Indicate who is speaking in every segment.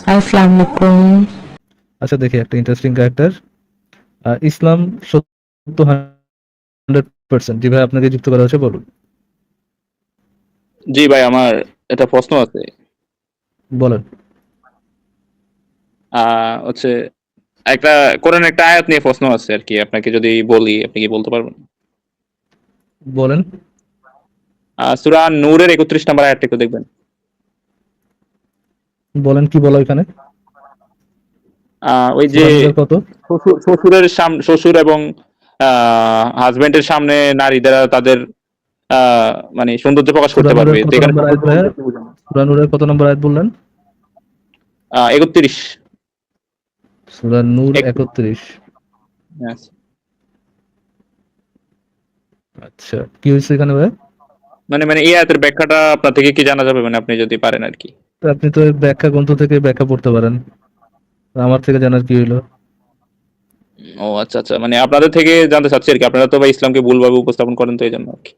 Speaker 1: আসসালামু আলাইকুম।
Speaker 2: আচ্ছা দেখি একটা ইন্টারেস্টিং ক্যারেক্টার। ইসলাম সত্য 100%। জি ভাই, আপনাকে যুক্ত করা হচ্ছে, বলুন।
Speaker 3: জি ভাই, আমার একটা প্রশ্ন আছে।
Speaker 2: বলেন।
Speaker 3: হচ্ছে একটা কোরআনের একটা আয়াত নিয়ে প্রশ্ন আছে আর কি। আপনাকে যদি বলি, আপনি কি বলতে পারবেন?
Speaker 2: বলেন।
Speaker 3: সূরা নূরের ৩১ নম্বর আয়াতটা একটু দেখবেন।
Speaker 2: বলেন কি বলো এখানে।
Speaker 3: ওই যে
Speaker 2: সূরা নূরের কত?
Speaker 3: শ্বশুর এবং হাজবেন্ডের সামনে নারী দ্বারা তাদের মানে সৌন্দর্য প্রকাশ
Speaker 2: সূরা
Speaker 3: করতে
Speaker 2: নূরের
Speaker 3: পারবে। তো
Speaker 2: কত
Speaker 3: এখানে
Speaker 2: নম্বর আয়াত
Speaker 3: সৌন্দর্য
Speaker 2: ভাইয়া?
Speaker 3: বলতে কি বোঝানো?
Speaker 2: সূরা নূরের কত নম্বর আয়াত বললেন?
Speaker 3: ৩১।
Speaker 2: সূরা নূর 31।
Speaker 3: হ্যাঁ।
Speaker 2: আচ্ছা, কি হয়েছে এখানে ভাই?
Speaker 3: মানে মানে এই আয়াতের ব্যাখ্যাটা আপনার থেকে কি জানা যাবে, মানে আপনি যদি পারেন আর কি।
Speaker 2: তো আপনি তো এই ব্যাখ্যা গ্রন্থ থেকে ব্যাখ্যা পড়তে পারেন, আমার থেকে জানার কি হইলো?
Speaker 3: ও আচ্ছা আচ্ছা, মানে আপনাদের থেকে জানতে চাচ্ছি আর কি। আপনারা তো ভাই ইসলামকে ভুলভাবে উপস্থাপন করেন, তো এই জন্য আর কি।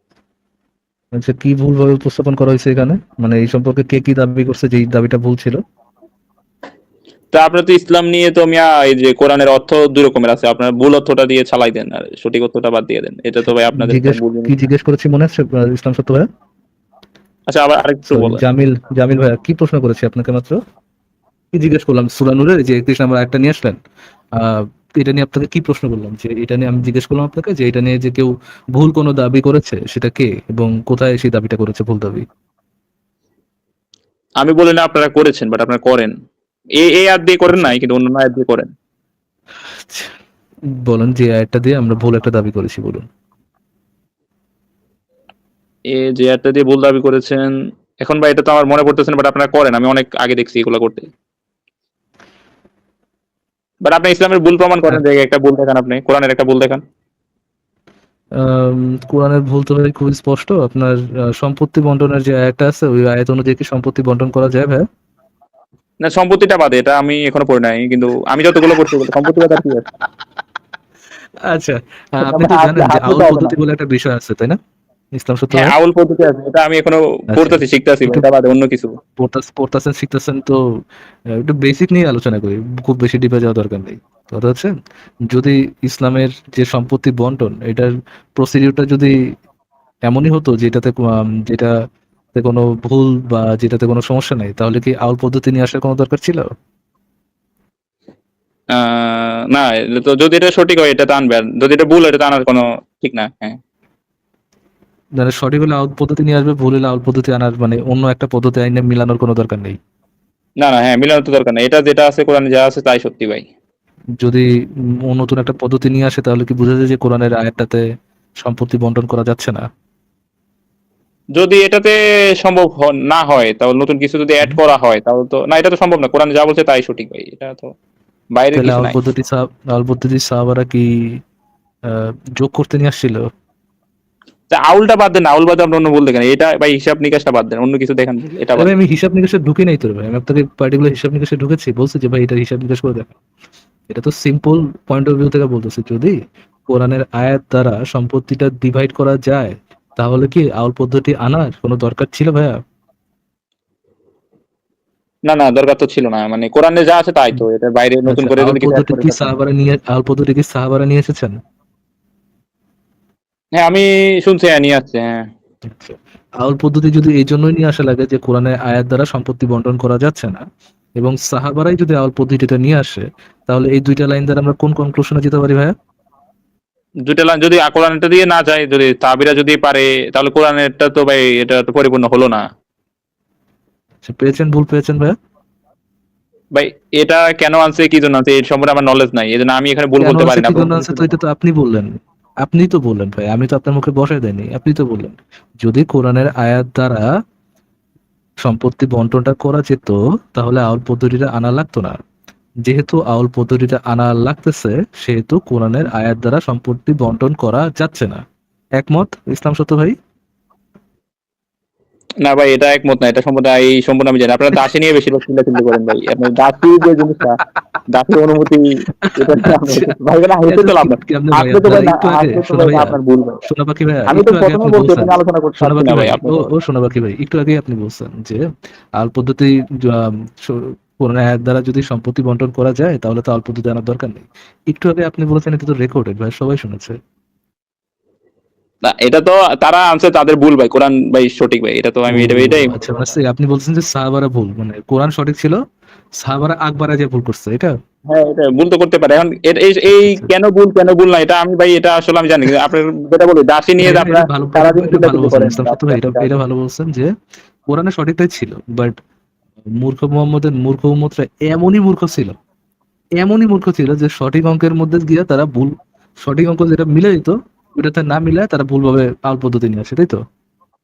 Speaker 2: আচ্ছা, কি ভুলভাবে উপস্থাপন করা হয়েছে এখানে? মানে এই সম্পর্কে কে কি দাবি করছে যে এই দাবিটা ভুল ছিল?
Speaker 3: তা আপনার তো ইসলাম নিয়ে তো মিয়া এই যে কোরআনের অর্থ দুই রকমের আছে। আপনার ভুল অর্থটা দিয়ে চালাই দেন আর সঠিক অর্থটা বাদ দিয়ে দেন। এটা তো ভাই আপনাদের একটা ভুল
Speaker 2: কি
Speaker 3: জিনিস না।
Speaker 2: জিজ্ঞেস করেছি মনে আছে? ইসলাম সত্য ভাইয়া,
Speaker 3: আচ্ছা, আবার আরেকটু
Speaker 2: সরি
Speaker 3: বলেন।
Speaker 2: জামিল, জামিল ভাইয়া, কি প্রশ্ন করেছি আপনাকে মাত্র? কি জিজ্ঞেস করলাম? সূরা নূরের যে 31 নম্বর আয়াতটা নিয়ে আসলেন, আহ এটা নিয়ে আপনাকে কি প্রশ্ন করলাম? যে এটা নিয়ে আমি জিজ্ঞেস করলাম আপনাকে যে এটা নিয়ে যে কেউ ভুল কোনো দাবি করেছে সেটা কে এবং কোথায় সেই দাবিটা করেছে, ভুল দাবি।
Speaker 3: আমি বলি না আপনারা করেছেন, বাট আপনারা করেন। এই আয়াত দিয়ে করেন
Speaker 2: আচ্ছা
Speaker 3: নাই, কিন্তু অন্য আয়াত দিয়ে করেন।
Speaker 2: আচ্ছা, বলেন যে আয়াতটা দিয়ে আমরা ভুল একটা দাবি করেছি, বলুন।
Speaker 3: যে আয়াতটা দিয়ে ভুল দাবি করেছেন, এখন ভাই এটা তো আমার মনে পড়তেছে না, বাট আপনারা করেন। আমি অনেক আগে দেখছি এগুলো করতে। বাট আপনি ইসলামের ভুল প্রমাণ করেন,
Speaker 2: আহ,
Speaker 3: যে একটা ভুল দেখান, আপনি কোরআনের একটা ভুল দেখান।
Speaker 2: আম, কোরআনের ভুল তো ভাই খুবই স্পষ্ট। আপনার সম্পত্তি বন্টনের যে আয়াতটা আছে, ওই আয়াত অনুযায়ী কি সম্পত্তি বন্টন করা যায় ভাই?
Speaker 3: না, সম্পত্তিটা বাদে, এটা আমি এখনো পড়ি নাই, কিন্তু আমি যতগুলো পড়ছি ওগুলো সম্পত্তি বাদ আর কি আছে।
Speaker 2: আচ্ছা, আপনি তো জানেন যে
Speaker 3: হাসলে তো
Speaker 2: আউল
Speaker 3: হবে না।
Speaker 2: পদ্ধতি বলে একটা বিষয় আছে, তাই না? ইসলাম সত্য
Speaker 3: হ্যাঁ,
Speaker 2: ভাই।
Speaker 3: আউল পদ্ধতি আছে, এটা আমি এখনো
Speaker 2: আচ্ছা,
Speaker 3: পড়তেছি, শিখতেছি ভাই,
Speaker 2: একটু
Speaker 3: এটা বাদে অন্য কিছু।
Speaker 2: পড়তাছেন শিখতেছেন তো, একটু বেসিক নিয়ে আলোচনা করি, খুব বেশি ডিপে যাওয়া দরকার নেই। কথা হচ্ছে, যদি ইসলামের যে সম্পত্তি বন্টন, এটার প্রসিডিউরটা যদি এমনই হতো যেটাতে কোনো ভুল বা যেটাতে কোনো সমস্যা নেই, তাহলে কি আউল পদ্ধতি নিয়ে আসার কোনো দরকার ছিল?
Speaker 3: না, এটা তো যদি এটা সঠিক হয় এটা তো আনবে, আর যদি এটা ভুল হয় এটা তো আনার কোনো ঠিক না। হ্যাঁ।
Speaker 2: মানে সঠিক হলে আউল পদ্ধতি নিয়ে আসবে, ভুল হলে আউল পদ্ধতি আনার মানে অন্য একটা পদ্ধতি আইনে মিলানোর কোনো দরকার নেই।
Speaker 3: না না, হ্যাঁ, মিলানোর তো দরকার নেই। এটা যেটা আছে কোরআনে যা আছে তাই সত্যি ভাই।
Speaker 2: যদি নতুন একটা পদ্ধতি নিয়ে আসে, তাহলে কি বোঝা যায় যে কোরআনের আয়াতটাতে সম্পত্তি বন্টন করা যাচ্ছে না?
Speaker 3: যদি এটাতে সম্ভব না হয়, তাহলে নতুন কিছু যদি অ্যাড
Speaker 2: হুম।
Speaker 3: করা হয়, তাহলে তো না, এটা তো সম্ভব না। কোরআনে যা বলছে তাই সঠিক ভাই, এটা তো বাইরের
Speaker 2: তাহলে
Speaker 3: কিছু নাই।
Speaker 2: আউল পদ্ধতি সাহাবারা কি আহ, যোগ করতে নিয়ে আসছিল?
Speaker 3: তা আউলটা বাদ দেন, আউল বাদে আমরা অন্য ভুল দেখেন। এটা ভাই হিসাব নিকাশটা বাদ দেন, অন্য কিছু দেখান ভুল, এটা
Speaker 2: আরে
Speaker 3: বাদ
Speaker 2: ভাই,
Speaker 3: দেন।
Speaker 2: আমি হিসাব নিকাশে ঢুকে নাই তোর ভাই, আমি আপনাকে পার্টিকুলার হিসাব নিকাশে ঢুকেছি, বলছি যে ভাই এটা হিসাব নিকাশ করে দেখা। এটা তো সিম্পল পয়েন্ট অফ ভিউ থেকে বলতেছি, যদি কোরআনের আয়াত দ্বারা সম্পত্তিটা ডিভাইড করা যায়, তাহলে কি আউল পদ্ধতি আনার কোনো দরকার ছিল ভাইয়া?
Speaker 3: না না, দরকার তো ছিল না। মানে কোরআনে যা আছে তাই তো, এটা বাইরে নতুন
Speaker 2: আচ্ছা,
Speaker 3: করে যদি কিছু অ্যাড করে থাকে।
Speaker 2: আউল পদ্ধতি কি সাহাবারা নিয়ে এসেছেন?
Speaker 3: হ্যাঁ, আমি শুনছি, হ্যাঁ, নিয়ে আসছে, হ্যাঁ।
Speaker 2: আচ্ছা, আউল পদ্ধতি যদি এই জন্যই নিয়ে আসা লাগে যে কোরআনের আয়াত দ্বারা সম্পত্তি বন্টন করা যাচ্ছে না, এবং সাহাবারাই যদি আউল পদ্ধতিটা নিয়ে আসে, তাহলে এই দুইটা লাইন দ্বারা আমরা কোন কনক্লুশনে যেতে পারি ভাইয়া?
Speaker 3: দুইটা লাইন যদি কোরআনটা দিয়ে না যায়, যদি তাবিরা যদি পারে, তাহলে কোরআনেরটা তো ভাই এটা তো পরিপূর্ণ হলো না।
Speaker 2: আচ্ছা, পেয়েছেন, ভুল পেয়েছেন ভাইয়া।
Speaker 3: ভাই, এটা কেন আনছে, কি জন্য আনছে, এর সম্পর্কে আমার নলেজ নাই, এই জন্য আমি এখানে ভুল
Speaker 2: কেন
Speaker 3: বলতে
Speaker 2: আছে
Speaker 3: পারি না।
Speaker 2: কি
Speaker 3: আপনার
Speaker 2: জন্য
Speaker 3: অন্য
Speaker 2: আছে,
Speaker 3: কিছু
Speaker 2: তো এটা
Speaker 3: দেখান।
Speaker 2: তো আপনি বললেন। আপনিই তো বললেন ভাই, আমি তো আপনার মুখে বসাই দেয়নি, আপনি তো বললেন যদি কোরআনের আয়াত দ্বারা সম্পত্তি বন্টনটা করা যেত, তাহলে আউল পদ্ধতিটা আনা লাগতো না। যেহেতু আউল পদ্ধতিটা আনা লাগতেছে, সেহেতু কোরআনের আয়াত দ্বারা সম্পত্তি বন্টন করা যাচ্ছে না। একমত ইসলাম সত্য ভাই?
Speaker 3: না ভাই, এটা একমত না। এটা সম্পর্কে এই সম্পূর্ণ আমি জানি। আপনারা দাসী নিয়ে বেশিরভাগ চিল্লাচিল্লি করেন ভাই। আপনার দাসী যে জিনিসটা, দাসীর অনুমতি, এটা নিয়ে আমরা
Speaker 2: আচ্ছা,
Speaker 3: ভাই এখানে হাসতে
Speaker 2: এত
Speaker 3: তো লাভ নাই।
Speaker 2: কেমনে ভাইয়া,
Speaker 3: হাসলে তো ভাই
Speaker 2: দাঁড়া একটু আগে
Speaker 3: হাসলে তো
Speaker 2: শোনা
Speaker 3: ভাই এটা
Speaker 2: ভাইয়া,
Speaker 3: আপনার ভুল ভাই।
Speaker 2: সোনা পাখি ভাইয়া,
Speaker 3: আমি তো
Speaker 2: একটু আগে
Speaker 3: প্রথমে
Speaker 2: আপনি
Speaker 3: বলছি, এটা
Speaker 2: বলছেন,
Speaker 3: নিয়ে আলোচনা করতে চাচ্ছি না ভাই, আপনি
Speaker 2: ও
Speaker 3: বলেন।
Speaker 2: ও সোনা পাখি ভাই, একটু আগে আপনি বলছেন যে আল পদ্ধতি, আহ, স- কোরআনের আয়াত দ্বারা যদি সম্পত্তি বন্টন করা যায় তাহলে তো অল্প দুধ আনার দরকার নেই। একটু আগে আপনি বলেছেন এটা তো রেকর্ডেড ভাই, সবাই শুনেছে।
Speaker 3: না এটা তো তারা আনছে তাদের ভুল ভাই, কোরআন ভাই সঠিক ভাই, এটা তো
Speaker 2: ও
Speaker 3: আমি এটাই
Speaker 2: আচ্ছা, মানে আপনি বলছেন যে সাহাবারা ভুল, মানে কোরআন সঠিক ছিল, সাহাবারা আকবরা যে ভুল করছে এটা।
Speaker 3: হ্যাঁ এটা ভুল তো করতে পারে। এখন এই
Speaker 2: আচ্ছা,
Speaker 3: কেন ভুল না এটা আমি ভাই, এটা আসলে আমি জানি কিন্তু আপনার যেটা বলি দাসী নিয়ে যে
Speaker 2: এটা
Speaker 3: আপনারা
Speaker 2: এটা ভালো,
Speaker 3: সারাদিন
Speaker 2: এটা ভালো
Speaker 3: চিল্লাচিল্লি
Speaker 2: বলছেন
Speaker 3: করেন
Speaker 2: ইসলাম সত্য ভাই, এটা
Speaker 3: দাসী
Speaker 2: এটা
Speaker 3: দাসী।
Speaker 2: ভালো বলছেন যে কোরআনে সঠিকটাই ছিল, বাট মূর্খ মোহাম্মদের মূর্খ উম্মতরা এমনই মূর্খ ছিল, এমনই মূর্খ ছিল যে সঠিক অঙ্কের মধ্যে গিয়ে তারা ভুল, সঠিক অঙ্ক যেটা মিলে দিত ওটাতে না মিলায় তারা ভুলভাবে আল পদ্ধতি নিয়ে আসে, তাই তো?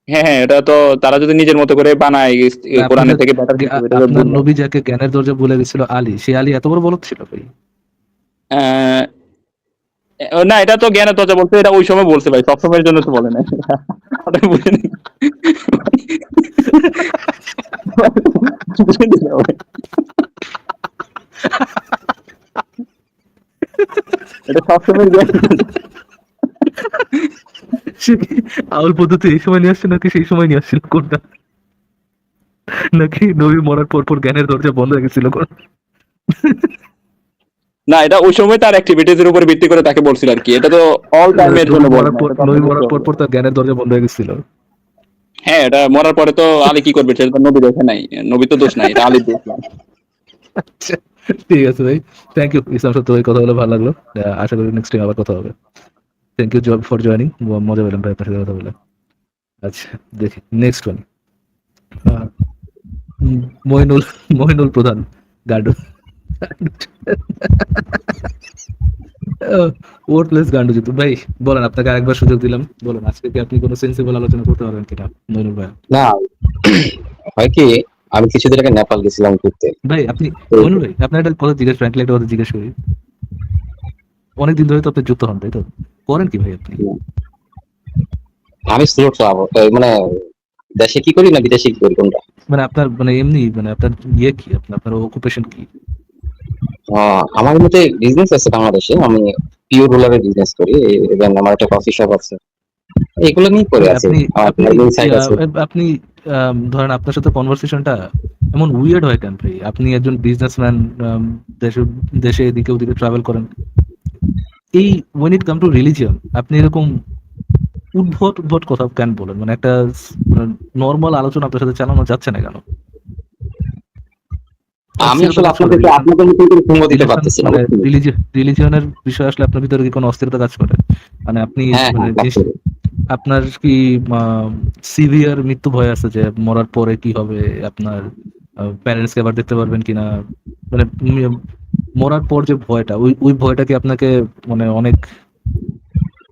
Speaker 3: হ্যাঁ হ্যাঁ, এটা তো তারা যদি নিজের মতো করে বানায় কোরআনের
Speaker 2: আপনাদের
Speaker 3: থেকে বেটার কিছু, এটা তো
Speaker 2: আপনার
Speaker 3: ভুল না।
Speaker 2: নবী যাকে জ্ঞানের দরজা বলে গেছিল আলী, সেই আলী এত বড় বলদ ছিল ভাই?
Speaker 3: আহ, না এটা তো জ্ঞানের চর্চা বলতে, এটা ওই সময় বলছে ভাই, সব সময়ের জন্য তো বলে না। ওটা বুঝিনি। বুঝিনি না ভাই। এটা সব সময় জ্ঞান।
Speaker 2: সে কি আউল পদ্ধতি এই সময় নিয়ে আসছে নাকি সেই সময় নিয়ে আসছিল কোনটা? নাকি নবী মরার পর পর জ্ঞানের দরজা বন্ধ হয়ে গেছিল কোন?
Speaker 3: না এটা ওই সময় তার অ্যাক্টিভিটিজ এর উপর ভিত্তি করে তাকে বলছিল আর কি, এটা তো অল টাইমের জন্য বলে না, এটা তো
Speaker 2: নবী
Speaker 3: আপনার বুঝতে
Speaker 2: মরার পর
Speaker 3: হবে।
Speaker 2: পর তার জ্ঞানের দরজা বন্ধ হয়ে গেছিল।
Speaker 3: হ্যাঁ এটা মরার পরে তো আলী কি করবে, সেটা তো নবী দেখে নাই, নবী তো দোষ নাই, এটা আলীর দোষ না।
Speaker 2: আচ্ছা, ঠিক আছে ভাই, থ্যাংক ইউ ইসলাম সত্য ভাই, কথা বলে ভালো লাগলো। আশা করি নেক্সট টাইম আবার কথা হবে। থ্যাংক ইউ জব ফর জয়নিং, মজা পেলাম ভাই আপনার সাথে কথা বলে। আচ্ছা, দেখি নেক্সট ওয়ান। মইনুল, মইনুল প্রধান গান্ডু, ওয়ার্ডলেস গান্ডু জিতু ভাই। বলেন, আপনাকে আরেকবার সুযোগ দিলাম, বলেন আজকে কি আপনি কোনো সেন্সিবল আলোচনা করতে পারবেন কিনা মইনুল ভাই?
Speaker 1: না, হয় কি, আমি কিছুদিন আগে নেপাল গেছিলাম ঘুরতে।
Speaker 2: ভাই আপনি,
Speaker 1: তো
Speaker 2: মইনুল ভাই আপনার একটা কথা জিজ্ঞেস, ফ্র্যাঙ্কলি একটা কথা জিজ্ঞেস করি, অনেকদিন ধরে তো আপনি যুক্ত হন, তাই তো? করেন কি ভাই আপনি?
Speaker 1: আমি স্লো ট্রাভেল, মানে দেশে কি করি না বিদেশে কি করি কোনটা?
Speaker 2: মানে আপনার মানে এমনি মানে আপনার ইয়ে কি, আপনার আপনার অকুপেশন কি?
Speaker 1: আমার মতে বিজনেস আছে বাংলাদেশে, আমি পিওর রোলারের বিজনেস করি। এবং আমার একটা কফি শপ আছে, এগুলো নিয়ে করে
Speaker 2: ভাই
Speaker 1: আছে।
Speaker 2: আপনি
Speaker 1: আমার
Speaker 2: আপনি
Speaker 1: লার্নিং সাইট আছে।
Speaker 2: আপনি ধরেন আপনার সাথে কনভারসেশনটা এমন উইয়ার্ড হয় কেন ভাই? আপনি একজন বিজনেসম্যান, দেশে দেশে এদিকে ওদিকে ট্রাভেল করেন, এই when it come to religion আপনি এরকম উদ্ভট উদ্ভট কথা কেন বলেন? মানে একটা নর্মাল আলোচনা আপনার সাথে চালানো যাচ্ছে না কেন?
Speaker 1: আমি
Speaker 2: অস্থিরতা
Speaker 1: আসলে
Speaker 2: কাজ করে
Speaker 1: আপনাদেরকে
Speaker 2: রিলেশন,
Speaker 1: আপনাদের মতো করে সঙ্গ দিতে
Speaker 2: রিলেশন
Speaker 1: পারতেছি না,
Speaker 2: মানে
Speaker 1: বুঝছেন?
Speaker 2: রিলিজিয়নের বিষয় আসলে আপনার ভিতরে কি কোনো অস্থিরতা কাজ করে? মানে আপনি
Speaker 1: হ্যাঁ
Speaker 2: মানে
Speaker 1: হ্যাঁ, কাজ করে।
Speaker 2: আপনার কি সিভিয়ার মৃত্যু ভয় আছে যে মরার পরে কি হবে, আপনার প্যারেন্টস কে আবার দেখতে পারবেন কিনা, মানে মরার পর যে ভয়টা, ওই ওই ভয়টা কি আপনাকে মানে অনেক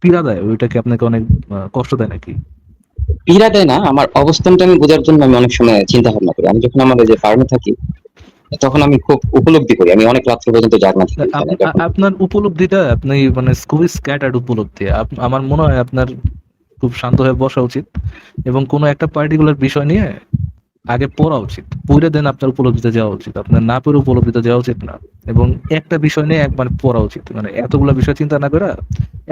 Speaker 2: পীড়া দেয়? ওইটা কি আপনাকে অনেক কষ্ট দেয় নাকি?
Speaker 1: পীড়া দেয় না, আমার অবস্থানটা আমি বোঝার জন্য আমি অনেক সময় চিন্তা ভাবনা করি। আমি যখন আমাদের যে ফার্মে থাকি তখন আমি খুব উপলব্ধি করি, আমি অনেক রাত্র পর্যন্ত জাগনা থাকি এখানে যখন।
Speaker 2: আপনার উপলব্ধিটা আপনি মানে খুবই স্ক্যাটার্ড উপলব্ধি। আমার মনে হয় আপনার খুব শান্ত হয়ে বসা উচিত এবং কোনো একটা পার্টিকুলার বিষয় নিয়ে আগে পড়া উচিত, পড়ে দেন আপনার উপলব্ধিতে যাওয়া উচিত, আপনার না পড়ে উপলব্ধিতে যাওয়া উচিত না। এবং একটা বিষয় নিয়ে একবার পড়া উচিত, মানে এতগুলো বিষয় চিন্তা না করে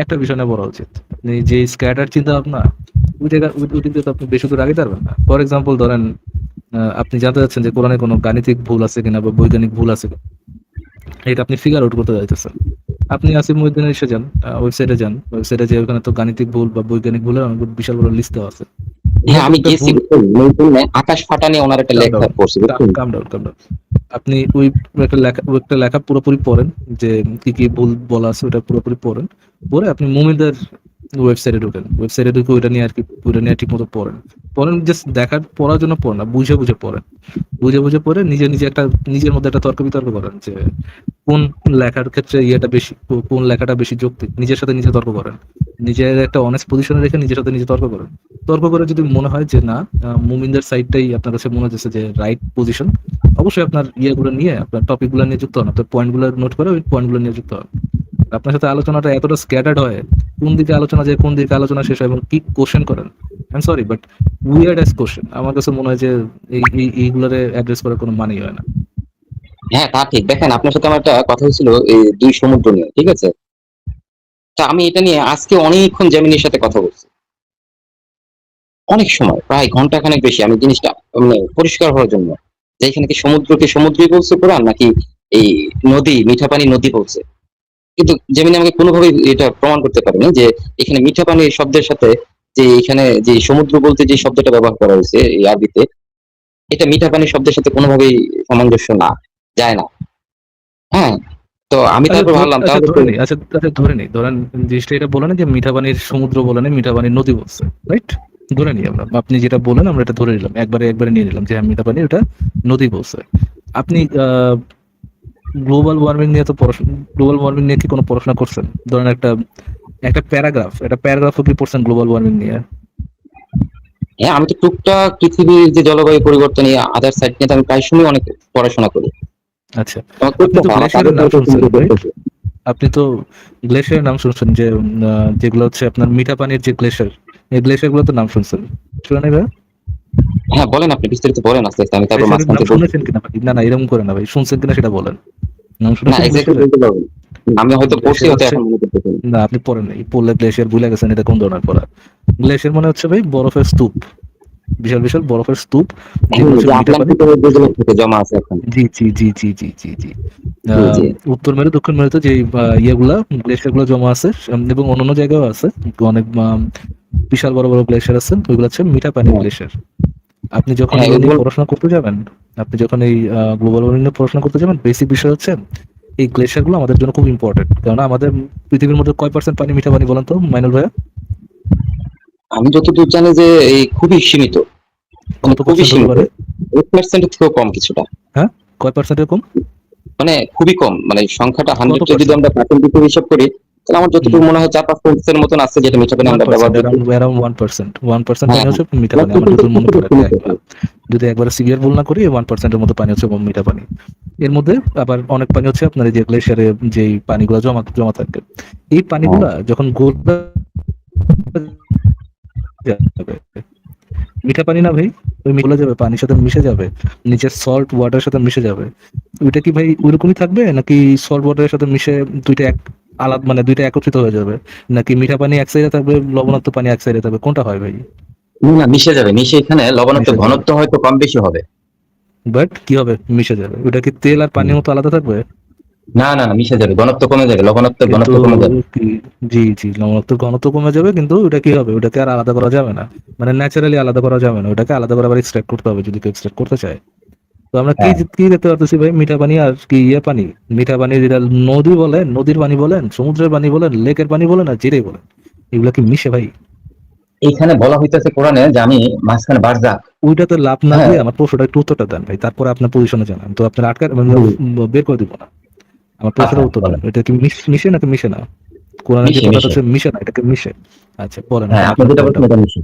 Speaker 2: একটা বিষয় নিয়ে পড়া উচিত। আপনি যে স্ক্যাটার চিন্তা ভাবনা, ওই জায়গা ওই দিকে তো আপনি বেশি দূর আগে পারবেন না। ফর এক্সাম্পল ধরেন, আপনি জানতে চাচ্ছেন যে কোরআনে কোনো গাণিতিক ভুল আছে কিনা বা বৈজ্ঞানিক ভুল আছে কিনা, এটা আপনি ফিগার আউট করতে চাইতেছেন। আপনি আসিফ মহিউদ্দিনের এসে যান, ওয়েবসাইটে যান, ওয়েবসাইটে যে ওখানে তো গাণিতিক ভুল বা বৈজ্ঞানিক ভুলের অনেক বিশাল বড় লিস্ট দেওয়া আছে। ওখান
Speaker 1: হ্যাঁ
Speaker 2: থেকে
Speaker 1: আমি
Speaker 2: একটা
Speaker 1: গেছি,
Speaker 2: ভুল,
Speaker 1: বুঝছেন, নৈপুণ্যে আকাশ ফাটা নিয়ে ওনার একটা
Speaker 2: কাম
Speaker 1: লেখা
Speaker 2: ডাউন,
Speaker 1: পড়ছি, বুঝছেন।
Speaker 2: কাম ডাউন, কাম ডাউন। আপনি একটা লেখা পুরোপুরি পড়েন, যে কি কি ভুল বলা আছে ওটা পুরোপুরি পড়েন। পরে আপনি মুমিনদের ওয়েবসাইটে ঢোকেন, ওয়েবসাইটে ঢুকে ওইটা নিয়ে আর কি, ওইটা নিয়ে ঠিক মতো পড়েন। পড়েন জাস্ট দেখার পড়ার জন্য পড়েন না, বুঝে বুঝে পড়েন। বুঝে বুঝে পড়ে নিজে নিজে একটা, নিজের মধ্যে একটা তর্ক বিতর্ক করেন যে কোন লেখার ক্ষেত্রে ইয়েটা বেশি, কোন লেখাটা বেশি যৌক্তিক, নিজের সাথে নিজে তর্ক করেন। নিজের একটা অনেস্ট পজিশনে রেখে নিজের সাথে নিজে তর্ক করেন। তর্ক করে যদি মনে হয় যে না, মুমিনদের সাইডটাই আপনার কাছে মনে হচ্ছে যে রাইট পজিশন, অবশ্যই আপনার ইয়েগুলো নিয়ে, আপনার টপিকগুলো নিয়ে যুক্ত হন, আপনার পয়েন্টগুলো নোট করে ওই পয়েন্টগুলো নিয়ে যুক্ত হন। আপনার সাথে আলোচনাটা এতটা স্ক্যাটার্ড হয়, কোন দিকে আলোচনা যায় কোন দিকে আলোচনা শেষ হয় এবং কি কোশ্চেন করেন, I am sorry but weird as question. আমার কাছে মনে হয় যে এইগুলোরে অ্যাড্রেস করার কোনো মানেই হয় না।
Speaker 1: হ্যাঁ তা ঠিক। দেখেন, আপনার সাথে আমার একটা কথা হয়েছিল এই দুই সমুদ্র নিয়ে, ঠিক আছে? তা আমি এটা নিয়ে আজকে অনেকক্ষণ জেমিনির সাথে কথা বলছি, অনেক সময়, প্রায় ঘন্টা খানেক বেশি, আমি জিনিসটা মানে পরিষ্কার হওয়ার জন্য। যে এখানে কি সমুদ্রকে সমুদ্রই বলছে কোরআন, নাকি এই নদী, মিঠা পানি নদী বলছে। কিন্তু জেমিনি আমাকে কোনোভাবেই এটা প্রমাণ করতে পারেনি যে এখানে মিঠা পানি শব্দের সাথে যে এখানে যে সমুদ্র বলতে যে শব্দটা ব্যবহার করা হয়েছে এই আরবিতে, এটা মিঠা পানি শব্দের সাথে কোনোভাবেই সামঞ্জস্য না, যায় না। হ্যাঁ, তো আমি তারপর ভাবলাম
Speaker 2: আচ্ছা
Speaker 1: তাহলে তো
Speaker 2: ধরে নিই, ধরে নিই, ধরেন জিনিসটা এটা বলে না যে মিঠা পানির সমুদ্র বলে না, মিঠা পানির নদী বলছে, রাইট? ধরে নিই আমরা, আপনি যেটা বলেন আমরা এটা ধরে নিলাম, একবারে নিয়ে নিলাম যে হ্যাঁ মিঠা পানি ওটা নদী বলছে। আপনি গ্লোবাল ওয়ার্মিং নিয়ে তো পড়াশোনা, গ্লোবাল ওয়ার্মিং নিয়ে কি কোনো পড়াশোনা করছেন? ধরেন একটা প্যারাগ্রাফও কি পড়ছেন গ্লোবাল ওয়ার্মিং নিয়ে?
Speaker 1: হ্যাঁ, আমি তো টুকটাক পৃথিবীর যে জলবায়ু পরিবর্তন এই আদার সাইড নিয়ে তো আমি প্রায় সময় অনেক পড়াশোনা করি।
Speaker 2: আচ্ছা,
Speaker 1: আমার
Speaker 2: আপনি
Speaker 1: করতে
Speaker 2: তো
Speaker 1: হয়, আমার
Speaker 2: গ্লেশিয়ারের
Speaker 1: কাজের
Speaker 2: নাম
Speaker 1: দায়িত্ব
Speaker 2: শুনছেন,
Speaker 1: কিন্তু
Speaker 2: রাইট?
Speaker 1: করতেছি।
Speaker 2: আপনি তো গ্লেশিয়ারের নাম শুনছেন, যে যেগুলো হচ্ছে আপনার মিঠা পানির যে গ্লেশিয়ার, এই গ্লেশিয়ার গুলো তো নাম শুনছেন, শুনে নেই ভাই?
Speaker 1: হ্যাঁ, বলেন, আপনি বিস্তারিত বলেন আস্তে আস্তে, আমি তারপর
Speaker 2: গ্লেশিয়ারের
Speaker 1: মাঝখান
Speaker 2: নাম
Speaker 1: থেকে বলতেছি।
Speaker 2: শুনেছেন কিনা ভাই? না না, এরকম করে না ভাই, শুনছেন কিনা সেটা বলেন। নাম
Speaker 1: না,
Speaker 2: শুনেছেন
Speaker 1: এক্স্যাক্টলি
Speaker 2: গ্লেশিয়ারের?
Speaker 1: বলতে পারবেন। আমি হয়তো পড়ছি,
Speaker 2: গ্লেশিয়ার
Speaker 1: হয়তো
Speaker 2: হচ্ছে,
Speaker 1: এখন মনে করতেছি না।
Speaker 2: না আপনি পড়েন নাই, পড়লে গ্লেশিয়ার ভুলে গেছেন, এটা কোন ধরনের পড়া? গ্লেশিয়ার মানে হচ্ছে ভাই বরফের স্তূপ, বিশাল বিশাল বরফের স্তূপ, যেগুলো
Speaker 1: হ্যাঁ,
Speaker 2: হচ্ছে
Speaker 1: যে
Speaker 2: মিঠা পানি।
Speaker 1: আটলান্টিকের যেগুলো থেকে জমা আছে এখন।
Speaker 2: জি জি জি জি জি জি জি।
Speaker 1: জি, জি।
Speaker 2: উত্তর মেরু দক্ষিণ মেরুতে যে ইয়েগুলা গ্লেশিয়ার গুলো জমা আছে, এবং অন্যান্য জায়গায়ও আছে অনেক বিশাল বড় বড় গ্লেশিয়ার আছে, ওইগুলো হচ্ছে মিঠা পানি
Speaker 1: হ্যাঁ,
Speaker 2: গ্লেশিয়ার। আপনি যখন
Speaker 1: হ্যাঁ,
Speaker 2: ইয়ে নিয়ে
Speaker 1: ওগুলো
Speaker 2: পড়াশোনা করতে যাবেন, আপনি যখন এই গ্লোবাল ওয়ার্মিং নিয়ে পড়াশোনা করতে যাবেন, বেসিক বিষয় হচ্ছে এই গ্লেশিয়ার গুলো আমাদের জন্য খুব ইম্পর্টেন্ট, কারণ আমাদের পৃথিবীর মধ্যে কয় পার্সেন্ট পানি মিঠা পানি বলেন তো মাইনুল ভাইয়া?
Speaker 1: আমি যতদূর জানি যে এই খুবই সীমিত, মানে
Speaker 2: কত
Speaker 1: খুবই
Speaker 2: পার্সেন্ট হতে
Speaker 1: সীমিত।
Speaker 2: পারে?
Speaker 1: 8% এর থেকেও কম কিছুটা।
Speaker 2: হ্যাঁ, কয় পার্সেন্ট এরকম?
Speaker 1: মানে খুবই কম। মানে সংখ্যাটা
Speaker 2: কত
Speaker 1: 100 টা যদি
Speaker 2: পার্সেন্ট?
Speaker 1: আমরা পার্সেন্ট হিসেবে হিসাব করি, তাহলে আমার
Speaker 2: হুম,
Speaker 1: যতটুকু মনে হয় 4-5% এর মতন আছে যেটা মিঠা পানি
Speaker 2: ওয়ান
Speaker 1: আমরা ব্যবহার
Speaker 2: পার্সেন্ট,
Speaker 1: করছি।
Speaker 2: অ্যারাউন্ড অ্যারাউন্ড 1%, 1%
Speaker 1: হ্যাঁ,
Speaker 2: পানি
Speaker 1: হ্যাঁ।
Speaker 2: হচ্ছে মিঠা
Speaker 1: প্লাস
Speaker 2: পানি, আমার
Speaker 1: কিন্তু
Speaker 2: যতদূর মনে
Speaker 1: খুবই
Speaker 2: পড়ে,
Speaker 1: সীমিত।
Speaker 2: যদি একবারে সিভিয়ার ভুল না করি 1%-এর মতো পানি হচ্ছে মিঠা পানি। এর মধ্যে আবার অনেক পানি হচ্ছে আপনার এই যে গ্লেশিয়ারে যেই পানিগুলো জমা জমা থাকে, এই
Speaker 1: হ্যাঁ,
Speaker 2: পানিগুলা যখন গলে যাবে, মিঠা পানি না ভাই, ওই গলে যাবে, পানির সাথে মিশে যাবে, নিচের সল্ট ওয়াটারের সাথে মিশে যাবে, ওইটা কি ভাই ওইরকমই থাকবে, নাকি সল্ট ওয়াটারের সাথে মিশে দুইটা এক আলাদা, মানে দুইটা একত্রিত হয়ে যাবে, নাকি মিঠা পানি এক সাইডে থাকবে, লবণাক্ত পানি এক সাইডে থাকবে, কোনটা হয় ভাই?
Speaker 1: না, না, মিশে যাবে। মিশে এখানে লবণাক্ত
Speaker 2: মিশে যাবে,
Speaker 1: ঘনত্ব হয়তো কম বেশি হবে।
Speaker 2: বাট কি হবে? মিশে যাবে। ওটা কি তেল আর
Speaker 1: হুম।
Speaker 2: পানির মতো আলাদা থাকবে?
Speaker 1: না, না, না, মিশে যাবে। ঘনত্ব কমে যাবে। লবণাক্তের
Speaker 2: কিন্তু
Speaker 1: ঘনত্ব কমে যাবে।
Speaker 2: কি, জি জি, লবণাক্ত ঘনত্ব কমে যাবে, কিন্তু ওটা কি হবে? ওটাকে আর আলাদা করা যাবে না, মানে ন্যাচারালি আলাদা করা যাবে না, ওটাকে আলাদা করে আবার এক্সট্রাক্ট করতে হবে যদি কেউ এক্সট্রাক্ট করতে চায়। তো আমরা কি
Speaker 1: হ্যাঁ,
Speaker 2: কি দেখতে পারতেছি ভাই? মিঠা পানি আর কি ইয়ে পানি, মিঠা পানি যেটা নদী বলেন, নদীর পানি বলেন, সমুদ্রের পানি বলেন, লেকের পানি বলেন, আর যেটাই বলেন, এগুলা কি মিশে ভাই?
Speaker 1: এখানে বলা হইতেছে কোরআনে যে আমি মাঝখানে বারজাক।
Speaker 2: ওইটাতে লাভ না
Speaker 1: হ্যাঁ,
Speaker 2: দিয়ে আমার প্রশ্নটা একটু উত্তরটা দেন ভাই, তারপরে আপনার পজিশনে জানান, তো আপনার আটকা
Speaker 1: হুম,
Speaker 2: বের করে দিব না। আমার
Speaker 1: আচ্ছা,
Speaker 2: প্রশ্নের উত্তর দেন,
Speaker 1: বলেন।
Speaker 2: এটা কি মিশে নাকি মিশে না? কোরআনের যে
Speaker 1: মিশে,
Speaker 2: কথাটা
Speaker 1: মিশে।
Speaker 2: হচ্ছে মিশে না, এটাকে মিশে। আচ্ছা বলেন
Speaker 1: হ্যাঁ,
Speaker 2: এখন
Speaker 1: আপনি
Speaker 2: আপনার
Speaker 1: যেটা
Speaker 2: পয়েন্টটা
Speaker 1: বলছেন এটা
Speaker 2: বলেন,
Speaker 1: মিশে।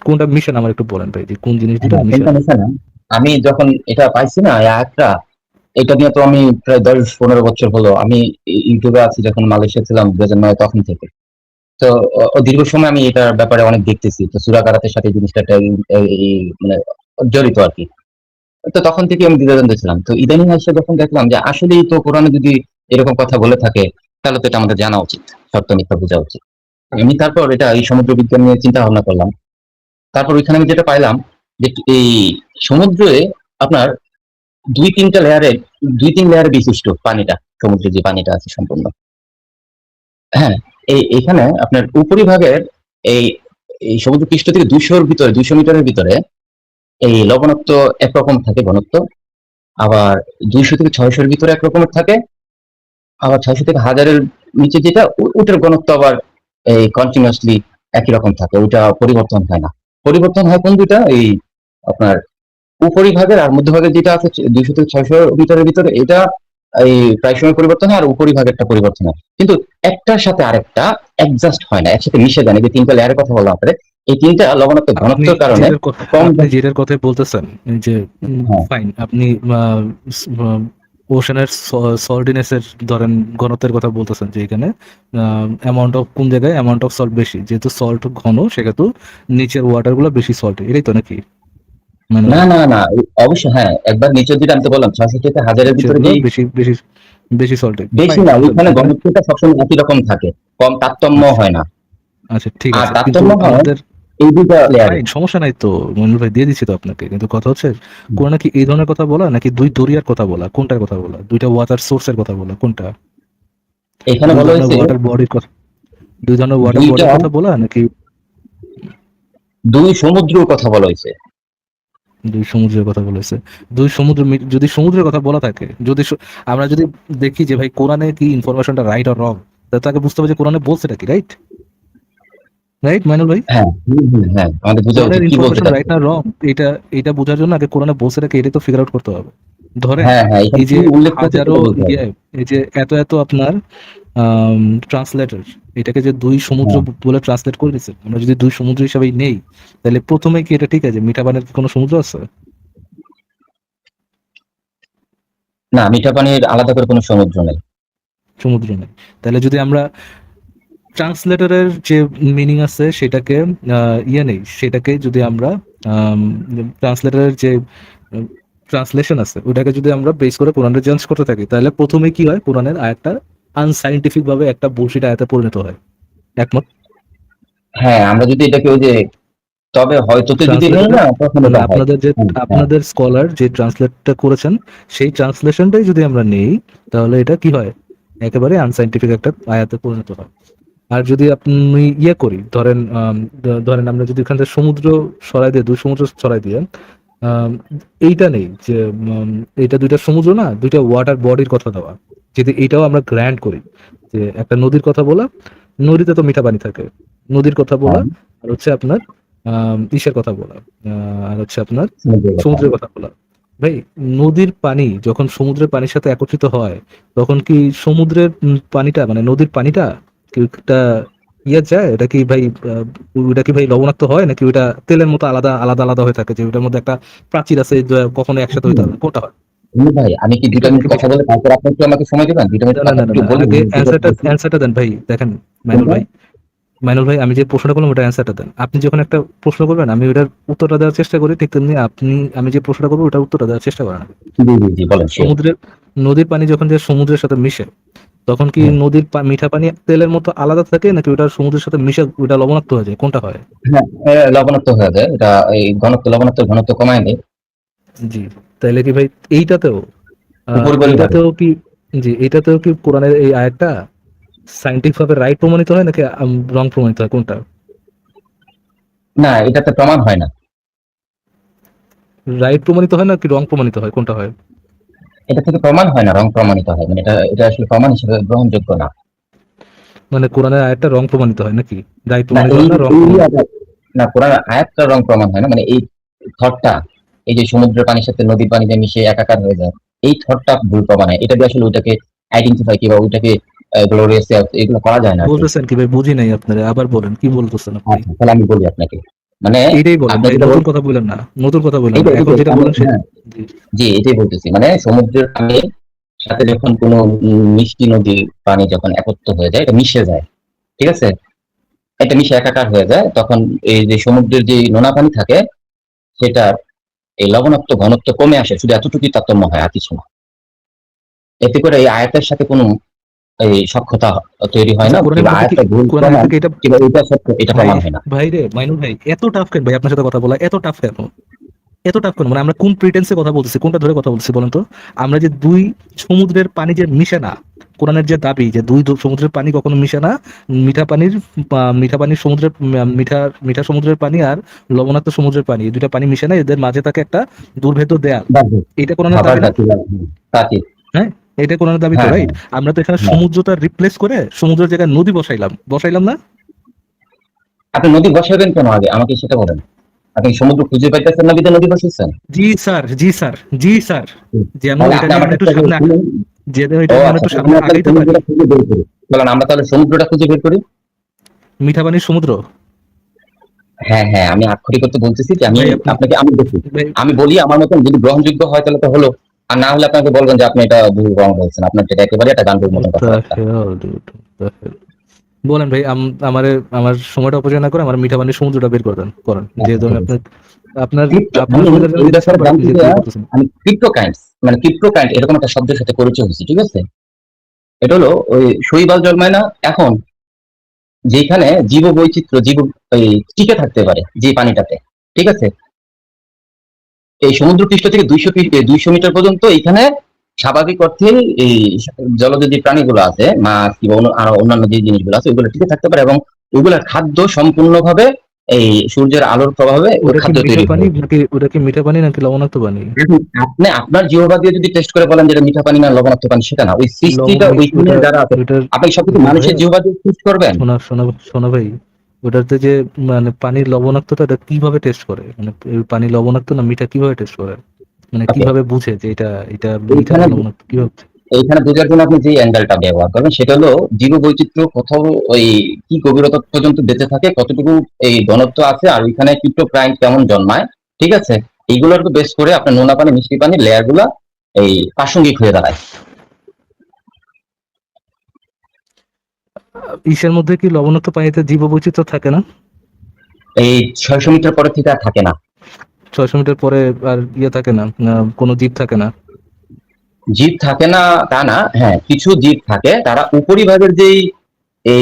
Speaker 2: কোনটা মিশে না আমার একটু বলেন ভাই, যে কোন জিনিস দুটা
Speaker 1: হ্যাঁ,
Speaker 2: মিশে
Speaker 1: কোনটা
Speaker 2: না?
Speaker 1: মিশে না? আমি যখন এটা পাইছি না এই আয়াতটা, এটা নিয়ে তো আমি প্রায় 10-15 বছর হলো আমি ইউটিউবে আছি, যখন মালয়েশিয়া ছিলাম 2009 তখন থেকে। তো দীর্ঘ সময় আমি এটার ব্যাপারে অনেক দেখতেছি। তো সূরা কারাতের সাথে এই জিনিসটা মানে জড়িত আরকি। তো তখন থেকে আমি দ্বিধাদ্বন্দ্বে ছিলাম। তো ইদানিং এসে যখন দেখলাম যে আসলেই তো কোরআনে যদি এরকম কথা বলে থাকে, তাহলে তো এটা আমাদের জানা উচিত। সত্য মিথ্যা বোঝা উচিত। আমি তারপর এটা এই সমুদ্র বিজ্ঞান নিয়ে চিন্তা ভাবনা করলাম। তারপর ওইখানে আমি যেটা পাইলাম যে এই সমুদ্রে আপনার 2-3 লেয়ারে বিশিষ্ট পানিটা, সমুদ্রে যে পানিটা আছে সম্পূর্ণ। হ্যাঁ, এখানে আপনার উপরিভাগের এই এই সমুদ্র পৃষ্ঠ থেকে 200 মিটারের ভিতরে এই লবণাক্ত একরকম থাকে ঘনত্ব। আবার 200 থেকে 600 ভিতরে একরকমের থাকে। আবার 600 থেকে 1000-এর নিচে যেটা ওটার ঘনত্ব আবার এই কন্টিনিউয়াসলি একই রকম থাকে, ওটা পরিবর্তন হয় না। পরিবর্তন হয় কোন দুইটা, এই আপনার উপরিভাগের আর মধ্যভাগের যেটা আছে 200 থেকে 600 মিটারের ভিতরে, এটা এই প্রায় সময় পরিবর্তন হয়, আর উপরিভাগেরটা পরিবর্তন হয়। কিন্তু একটার সাথে আরেকটা অ্যাডজাস্ট হয় না, একসাথে মিশে যায় না। যে 3টা লেয়ারের কথা বললাম আপনাদের, এই 3টা লবণাক্ত
Speaker 2: আপনি
Speaker 1: ঘনত্বের কারণে কম।
Speaker 2: আপনি যেটার কথা বলতেছেন, এই যে
Speaker 1: হ্যাঁ,
Speaker 2: ফাইন, আপনি ওশানের সল্টিনেস এর ধরেন ঘনত্বের কথা বলতেছেন, যে এখানে অ্যামাউন্ট অফ কোন জায়গায় অ্যামাউন্ট অফ সল্ট বেশি, যেহেতু সল্ট ঘন সেহেতু নিচের ওয়াটার গুলো বেশি সল্ট, এটাই তো নাকি মানে
Speaker 1: না,
Speaker 2: ভাই?
Speaker 1: না, না, অবশ্যই হ্যাঁ, একবার নিচের দিকে আমি তো বললাম 600 থেকে 1000-এর
Speaker 2: নিচের
Speaker 1: ভিতরে
Speaker 2: গুলো
Speaker 1: যেই
Speaker 2: বেশি বেশি বেশি সল্ট,
Speaker 1: বেশি
Speaker 2: ফাইন
Speaker 1: না,
Speaker 2: বুঝলাম
Speaker 1: ওইখানে
Speaker 2: এখানে।
Speaker 1: ঘনত্বটা সবসময় একই রকম থাকে, কম তারতম্য
Speaker 2: আচ্ছা
Speaker 1: হয় না।
Speaker 2: আচ্ছা ঠিক
Speaker 1: আর
Speaker 2: আছে, কিন্তু
Speaker 1: তারতম্য হয়।
Speaker 2: আমাদের
Speaker 1: এই দুইটা লেয়ারে।
Speaker 2: ফাইন, সমস্যা নাই তো মনির ভাই, দিয়ে দিচ্ছি তো আপনাকে, কিন্তু কথা হচ্ছে কোরআনে কি এই ধরনের কথা বলা নাকি দুই দরিয়ার কথা বলা, কোনটার কথা বলা, দুইটা ওয়াটার সোর্সের কথা বলা, কোনটা?
Speaker 1: এখানে
Speaker 2: দুই
Speaker 1: বলা
Speaker 2: ধরনের
Speaker 1: হয়েছে
Speaker 2: ওয়াটার বডির কথা, দুই ধরনের ওয়াটার
Speaker 1: দুইটা
Speaker 2: বডির কথা বলা নাকি
Speaker 1: দুই সমুদ্রের কথা বলা হয়েছে।
Speaker 2: দুই সমুদ্রের কথা বলেছে? দুই সমুদ্র যদি সমুদ্রের কথা বলা থাকে, যদি আমরা যদি দেখি যে ভাই কোরআনে কি ইনফরমেশনটা রাইট আর রং, তাকে বুঝতে হবে যে কোরআনে বলছেটা কি, রাইট? রাইট মাইনুল ভাই,
Speaker 1: হ্যাঁ, হ্যাঁ, আমাদের বোঝা
Speaker 2: কোরআনের
Speaker 1: উচিত কি বলতে
Speaker 2: ইনফরমেশন রাইট
Speaker 1: চাচ্ছে।
Speaker 2: না রং, এটা এটা বোঝার জন্য আগে কোরআনে বলছেটা কি এটা তো ফিগার আউট করতে হবে। ধরেন
Speaker 1: হ্যাঁ, হ্যাঁ, এখানে
Speaker 2: এই
Speaker 1: কি
Speaker 2: যে
Speaker 1: উল্লেখ করছে
Speaker 2: হাজারো
Speaker 1: সেটা বলতে হবে।
Speaker 2: ইয়ে, এই যে এত এত আপনার ট্রান্সলেটর, এটাকে যে দুই সমুদ্র
Speaker 1: হ্যাঁ,
Speaker 2: বলে ট্রান্সলেট করে দিচ্ছে, আমরা যদি দুই সমুদ্র হিসাবে নেই, তাহলে প্রথমে কি এটা ঠিক আছে মিঠা পানির কোনো সমুদ্র আছে?
Speaker 1: না, মিঠা পানির আলাদা করে কোনো সমুদ্র নেই।
Speaker 2: সমুদ্র নেই। তাহলে যদি আমরা ট্রান্সলেটরের যে মিনিং আছে সেটাকে ইয়ে নেই, সেটাকে যদি আমরা ট্রান্সলেটরের যে ট্রান্সলেশন আছে ওটাকে যদি আমরা বেস করে কোরআনের চেঞ্জ করতে থাকি, তাহলে প্রথমে কি হয়, কোরআনের আয়াতটা আনসাইন্টিফিক ভাবে একটা বুলশিট আয়াতে পরিণত হয়। একমত?
Speaker 1: হ্যাঁ, আমরা যদি এটাকে ওই যে তবে হয়তোতে যদি নেই
Speaker 2: ট্রান্সলেটরের
Speaker 1: না, তখন
Speaker 2: মানে
Speaker 1: এটা হয়।
Speaker 2: আপনাদের যে
Speaker 1: হ্যাঁ,
Speaker 2: আপনাদের স্কলার যে ট্রান্সলেটটা করেছেন সেই ট্রান্সলেশনটাই যদি আমরা নেই, তাহলে এটা কি হয়, একেবারে আনসাইন্টিফিক একটা আয়াতে পরিণত হয়। আর যদি আপনি ইয়ে করি, ধরেন ধরেন আমরা যদি এখান থেকে সমুদ্র সরাই দিয়ে, দুই সমুদ্র সরাই দিয়ে আম, এইটা নেই যে এইটা দুইটা সমুদ্র না, দুইটা ওয়াটার বডির কথা দেওয়া, যদি এটাও আমরা গ্র্যান্ড করি, যে একটা নদীর কথা বলা, নদীতে তো মিঠা পানি থাকে, নদীর কথা বলা,
Speaker 1: হ্যাঁ,
Speaker 2: আর হচ্ছে আপনার ইসের কথা বলা, আর হচ্ছে আপনার
Speaker 1: সমুদ্রের কথা।
Speaker 2: সমুদ্রের কথা বলা। ভাই, নদীর পানি যখন সমুদ্রের পানির সাথে একত্রিত হয়, তখন কি সমুদ্রের পানিটা মানে নদীর পানিটা কি একটা ইয়ে যায়, এটা কি ভাই ওটা কি ভাই লবণাক্ত হয়, নাকি ওটা তেলের মতো আলাদা আলাদা আলাদা হয়ে থাকে, যে ওটার মধ্যে একটা প্রাচীর আছে, কখনো একসাথে হইতে
Speaker 1: হুম,
Speaker 2: পারে না? কোনটা হয়?
Speaker 1: ভাই, আমি কি দুইটা
Speaker 2: এটা
Speaker 1: মিনিট
Speaker 2: নাকি
Speaker 1: কথা
Speaker 2: মিঠা?
Speaker 1: বলে তারপর আপনি একটু আমাকে সময় দেবেন? 2 মিনিট
Speaker 2: না না
Speaker 1: কথা
Speaker 2: না না
Speaker 1: একটু
Speaker 2: না,
Speaker 1: বলি
Speaker 2: আগে
Speaker 1: আমি যেটা
Speaker 2: অ্যান্সারটা
Speaker 1: বলছি।
Speaker 2: অ্যান্সারটা দেন ভাই। দেখেন মাইনুল
Speaker 1: কোনটা?
Speaker 2: ভাই, মাইনুল ভাই, আমি যে প্রশ্নটা করলাম ওটা অ্যান্সারটা দেন। আপনি যখন একটা প্রশ্ন করবেন আমি ওটার উত্তরটা দেওয়ার চেষ্টা করি, ঠিক তেমনি আপনি আমি যে প্রশ্নটা করবো ওটার উত্তরটা দেওয়ার চেষ্টা করেন।
Speaker 1: জি, জি, জি, বলেন, শিওর।
Speaker 2: সমুদ্রের নদীর পানি যখন যে সমুদ্রের সাথে মিশে, তখন কি
Speaker 1: হ্যাঁ,
Speaker 2: নদীর মিঠা পানি তেলের মতো আলাদা থাকে, নাকি ওটা সমুদ্রের সাথে মিশে ওটা লবণাক্ত হয়ে যায়, কোনটা হয়?
Speaker 1: হ্যাঁ, লবণাক্ত হয়ে যায় এটা। এই ঘনত্ব, লবণাক্ত ঘনত্ব কমায় দেয়
Speaker 2: জি। তাইলে কি ভাই এইটাতেও
Speaker 1: উপরিভাবে।
Speaker 2: এইটাতেও কি, জি এইটাতেও কি কোরআনের এই আয়াতটা সাইন্টিফিক ভাবে রাইট প্রমাণিত হয় নাকি রং প্রমাণিত হয়, কোনটা?
Speaker 1: না, এটাতে প্রমাণ হয় না।
Speaker 2: রাইট প্রমাণিত হয় নাকি রং প্রমাণিত হয়, কোনটা হয়?
Speaker 1: এটা থেকে প্রমাণ হয় না, রং প্রমাণিত হয়। মানে এটা এটা আসলে প্রমাণ হিসেবে গ্রহণযোগ্য না।
Speaker 2: মানে কোরআনের আয়াতটা রং প্রমাণিত হয় নাকি রাইট
Speaker 1: না,
Speaker 2: প্রমাণিত
Speaker 1: এই
Speaker 2: হয় না রং
Speaker 1: এই
Speaker 2: প্রমাণিত?
Speaker 1: না, কোরআন আয়াতটা রং প্রমাণ হয় না। মানে এই থটটা, এই যে সমুদ্রের পানির সাথে নদীর পানিতে মিশে একাকার হয়ে যায়, এই থটটা ভুল প্রমাণ হয়। এটা দিয়ে আসলে ওইটাকে আইডেন্টিফাই কিংবা ওইটাকে গ্লোরিয়াস এগুলো করা যায় না আর কি।
Speaker 2: বলতেছেন কি ভাই, বুঝি নাই আপনারা, আবার বলেন কি বলতেছেন আপনি।
Speaker 1: আচ্ছা, তাহলে আমি বলি আপনাকে। মানে
Speaker 2: এইটাই বলেন
Speaker 1: আপনি
Speaker 2: ভাই,
Speaker 1: যেটা
Speaker 2: নতুন
Speaker 1: বল,
Speaker 2: কথা বললেন না, নতুন কথা বললেন না,
Speaker 1: এইটা
Speaker 2: এখন
Speaker 1: এইটা
Speaker 2: যেটা
Speaker 1: আমি,
Speaker 2: বলেন সে।
Speaker 1: হ্যাঁ,
Speaker 2: জি।
Speaker 1: জি, এটাই বলতেছি। মানে সমুদ্রের পানির সাথে যখন কোনো মিষ্টি নদীর পানি যখন একত্র হয়ে যায়, এটা মিশে যায়, ঠিক আছে? এটা মিশে একাকার হয়ে যায়, তখন এই যে সমুদ্রের যে নোনা পানি থাকে সেটার এই লবণাক্ত ঘনত্ব কমে আসে, শুধু এতটুকুই তারতম্য হয়, আর কিছু না। এতে করে এই আয়াতের সাথে কোনো এই সখ্যতা তৈরি হয়
Speaker 2: আচ্ছা,
Speaker 1: না,
Speaker 2: কোরআনের
Speaker 1: কিংবা
Speaker 2: মধ্যে কি,
Speaker 1: আয়াতটা ভুল
Speaker 2: কোরআনের
Speaker 1: প্রমাণ,
Speaker 2: মধ্যে কি এটা,
Speaker 1: কিংবা এটা সত্য এটা
Speaker 2: ভাই
Speaker 1: প্রমাণ হয় না।
Speaker 2: ভাই রে মাইনুল ভাই, এত টাফ কেন ভাই আপনার সাথে কথা বলা, এত টাফ কেন, এত টাফ কেন? মানে আমরা কোন প্রিটেন্সে কথা বলতেছি, কোনটা ধরে কথা বলতেছি বলেন তো? আমরা যে দুই সমুদ্রের পানি যে মিশে না, কোরআনের যে দাবি যে দুই সমুদ্রের পানি কখনো মিশে না, মিঠা পানির সমুদ্রের মিঠা মিঠা সমুদ্রের পানি আর লবণাক্ত সমুদ্রের পানি, এই দুইটা পানি মিশে না, এদের মাঝে থাকে একটা দুর্ভেদ্য দেয়াল।
Speaker 1: বাহ্যিক,
Speaker 2: এটা কোরআনের দাবি
Speaker 1: ভাবাটা
Speaker 2: না?
Speaker 1: ছিল, প্রাচীর।
Speaker 2: হ্যাঁ, এটা কোরআনের দাবি তো,
Speaker 1: হ্যাঁ,
Speaker 2: রাইট?
Speaker 1: হ্যাঁ,
Speaker 2: আমরা তো এখানে
Speaker 1: হ্যাঁ।
Speaker 2: সমুদ্রটা রিপ্লেস করে সমুদ্রের জায়গায় নদী বসাইলাম, বসাইলাম না?
Speaker 1: আপনি নদী বসাবেন কেন আগে আমাকে সেটা বলেন। আপনি সমুদ্র খুঁজে পাইতেছেন না বিধায় নদী বসেছেন।
Speaker 2: জি স্যার, জি স্যার, জি স্যার। যেন
Speaker 1: তাহলে
Speaker 2: এটা
Speaker 1: আপনি
Speaker 2: নিয়ে
Speaker 1: আমার
Speaker 2: আমরা একটু
Speaker 1: কাছে
Speaker 2: সামনে
Speaker 1: শুনুন।
Speaker 2: যেন
Speaker 1: ও
Speaker 2: এটা নিয়ে আমরা
Speaker 1: আচ্ছা,
Speaker 2: একটু
Speaker 1: তাহলে
Speaker 2: সামনে
Speaker 1: আমরা তাহলে
Speaker 2: আগাইতে পারি।
Speaker 1: সমুদ্রটা খুঁজে বের করি। বলেন, আমরা তাহলে সমুদ্রটা খুঁজে বের করি।
Speaker 2: মিঠা পানির সমুদ্র।
Speaker 1: হ্যাঁ, হ্যাঁ, আমি আক্ষরিক করতে বলতেছি যে আমি
Speaker 2: ভাই আপনি,
Speaker 1: আপনাকে আমি দেখি,
Speaker 2: ভাই
Speaker 1: আমি বলি আমার মতন যদি গ্রহণযোগ্য হয় তাহলে তো হলো। আর না হলে আপনাকে বলবেন যে আপনি এটা ভুল রং বলছেন, আপনার যেটা একেবারে একটা গান্ডুর
Speaker 2: what
Speaker 1: মতন
Speaker 2: the
Speaker 1: কথাবার্তা।
Speaker 2: hell, dude, what the hell? বলেন ভাই, আমারে আমার সময়টা অপচয় না করে আমার মিঠা পানির সমুদ্রটা বের করে দেন, করেন,
Speaker 1: আচ্ছা,
Speaker 2: যেহেতু
Speaker 1: ঠিক
Speaker 2: আমি
Speaker 1: আছে।
Speaker 2: আপনার আপনার আপনার
Speaker 1: আমি
Speaker 2: সুবিধার জন্য
Speaker 1: এই
Speaker 2: দিতেছিলাম,
Speaker 1: ব্যাপারে
Speaker 2: বাট আপনি
Speaker 1: জানতে
Speaker 2: যেহেতু
Speaker 1: চাই।
Speaker 2: ইয়ে করতেছেন।
Speaker 1: আমি ক্রিপ্টোকাইন্টস, মানে ক্রিপ্টোকাইন্ট এরকম একটা শব্দের সাথে পরিচয় হয়েছি, ঠিক আছে? এটা হলো ওই শৈবাল জন্মায় না এখন, যেখানে জীব বৈচিত্র্য এই টিকে থাকতে পারে যে পানিটাতে, ঠিক আছে? এই সমুদ্র পৃষ্ঠ থেকে 200 মিটার পর্যন্ত এখানে স্বাভাবিক অর্থেই এই জলজ যে প্রাণীগুলো আছে, মাছ কিংবা আরো অন্যান্য যে জিনিসগুলো আছে ওইগুলো টিকে থাকতে পারে, এবং ওইগুলোর খাদ্য সম্পূর্ণভাবে এই সূর্যের আলোর প্রভাবে ওই
Speaker 2: ওটা কি
Speaker 1: খাদ্য
Speaker 2: মিঠা
Speaker 1: তৈরি
Speaker 2: পানি
Speaker 1: হয়।
Speaker 2: নাকি ওটা কি মিঠা পানি নাকি লবণাক্ত পানি?
Speaker 1: এখন আপনি আপনার জিহ্বা দিয়ে যদি টেস্ট করে বলেন যে এটা মিঠা পানি না লবণাক্ত পানি, সেটা না, ওই সৃষ্টিটা ওইখানে
Speaker 2: ওটা
Speaker 1: যারা আছে।
Speaker 2: ওটার
Speaker 1: আপনি সবকিছু মানুষের
Speaker 2: ভাইয়া,
Speaker 1: জিহ্বা দিয়ে টেস্ট করবেন?
Speaker 2: শোনা শোনা শোনা ভাই, ওটাতে যে মানে পানির লবণাক্ততা এটা কিভাবে টেস্ট করে, মানে এই পানি লবণাক্ত না মিঠা কিভাবে টেস্ট করে, মানে
Speaker 1: ওকে,
Speaker 2: কিভাবে বুঝে যে এটা এটা মিঠা
Speaker 1: এইখানে
Speaker 2: না লবণাক্ত কিভাবে?
Speaker 1: এইখানে বোঝার জন্য আপনি যে অ্যাঙ্গেলটা ব্যবহার করবেন সেটা হলো জীব বৈচিত্র্য কোথাও ওই কি গভীরতা পর্যন্ত বেঁচে থাকে, কতটুকু এই ঘনত্ব আছে, আর ওইখানে কীটপ্রাণ কেমন জন্মায়, ঠিক আছে? এইগুলোর তো বেস করে আপনার নোনা পানি মিষ্টি পানির লেয়ার গুলা এই প্রাসঙ্গিক হয়ে দাঁড়ায়।
Speaker 2: ইসের মধ্যে কি লবণাক্ত পানিতে জীববৈচিত্র্য থাকে না?
Speaker 1: এই 600 মিটার পরে থেকে আর থাকে না।
Speaker 2: 600 মিটার পরে আর ইয়ে থাকে না, কোনো জীব থাকে না?
Speaker 1: জীব থাকে না তা না, হ্যাঁ কিছু জীব থাকে, তারা উপরিভাগের যেই